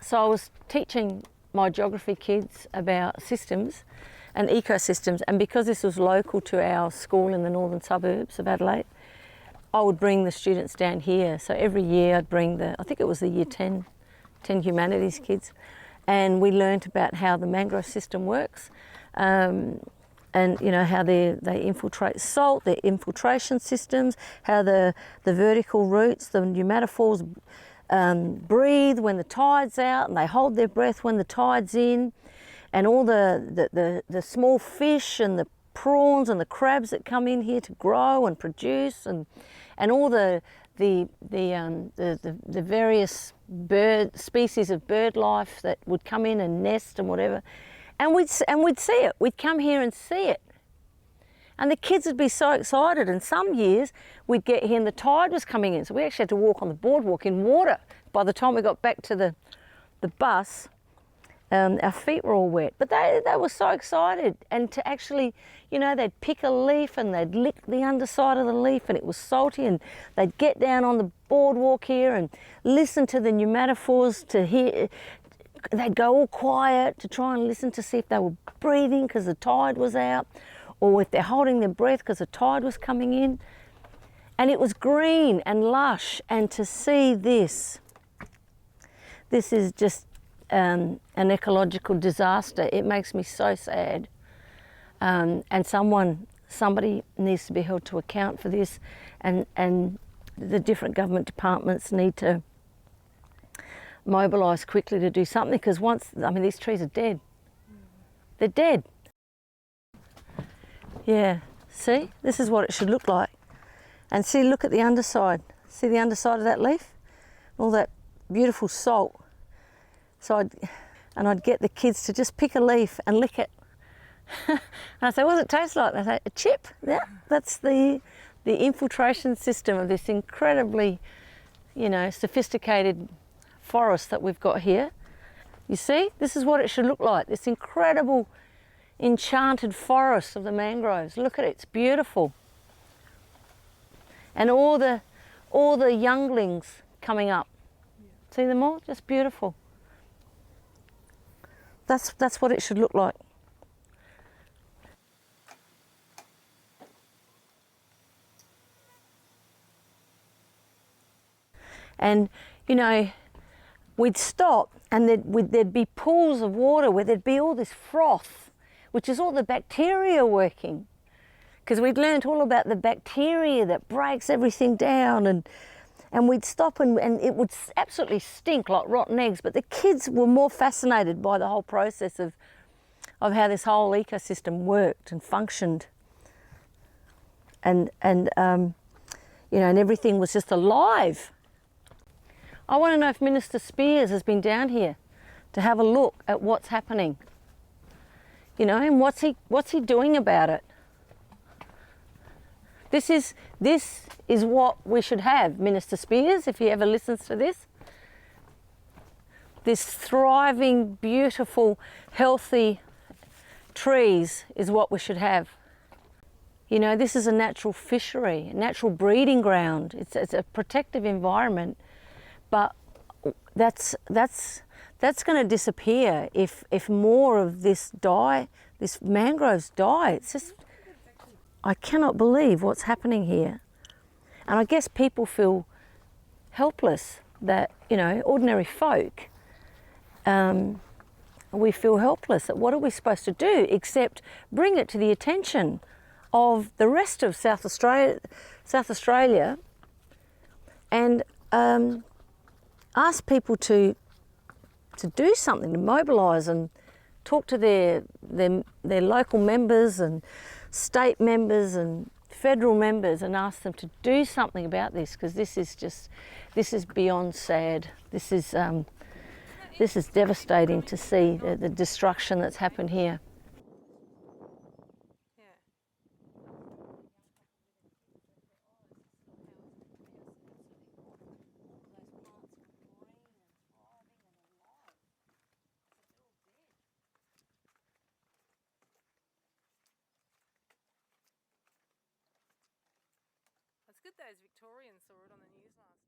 So I was teaching my geography kids about systems and ecosystems, and because this was local to our school in the northern suburbs of Adelaide, I would bring the students down here. So every year I'd bring I think it was the year 10 humanities kids, and we learnt about how the mangrove system works, and you know how they infiltrate salt, their infiltration systems, how the vertical roots, the pneumatophores breathe when the tide's out, and they hold their breath when the tide's in, and all the small fish and the prawns and the crabs that come in here to grow and produce, and all the various species of bird life that would come in and nest and whatever, and we'd see it. We'd come here and see it, and the kids would be so excited. And some years we'd get here and the tide was coming in, so we actually had to walk on the boardwalk in water. By the time we got back to the bus, our feet were all wet, but they were so excited. And to actually, you know, they'd pick a leaf and they'd lick the underside of the leaf and it was salty, and they'd get down on the boardwalk here and listen to the pneumatophores to hear. They'd go all quiet to try and listen to see if they were breathing because the tide was out, or if they're holding their breath because the tide was coming in. And it was green and lush, and to see this is just an ecological disaster. It makes me so sad, and somebody needs to be held to account for this, and the different government departments need to mobilise quickly to do something, because these trees are dead. They're dead. Yeah, see, this is what it should look like. And see, look at the underside. See the underside of that leaf? All that beautiful salt. So I'd get the kids to just pick a leaf and lick it. And I say, what does it taste like? And I say, a chip. Yeah, that's the infiltration system of this incredibly, you know, sophisticated forest that we've got here. You see, this is what it should look like. This incredible enchanted forest of the mangroves. Look at it, it's beautiful. And all the younglings coming up. See them all? Just beautiful. That's what it should look like. And you know, we'd stop and there'd be pools of water where there'd be all this froth, which is all the bacteria working. Because we'd learnt all about the bacteria that breaks everything down, and we'd stop and it would absolutely stink like rotten eggs, but the kids were more fascinated by the whole process of how this whole ecosystem worked and functioned. And you know, and everything was just alive. I want to know if Minister Spears has been down here to have a look at what's happening. You know, and what's he doing about it? This is what we should have, Minister Spears, if he ever listens to this. This thriving, beautiful, healthy trees is what we should have. You know, this is a natural fishery, a natural breeding ground. It's a protective environment, but that's going to disappear if more of this mangroves die. It's just, I cannot believe what's happening here. And I guess people feel helpless, that, you know, ordinary folk, we feel helpless that what are we supposed to do except bring it to the attention of the rest of South Australia and ask people to do something, to mobilise and talk to their local members and state members and federal members and ask them to do something about this, because this is beyond sad. This is devastating to see the destruction that's happened here. It's good those Victorians saw it on the news last night.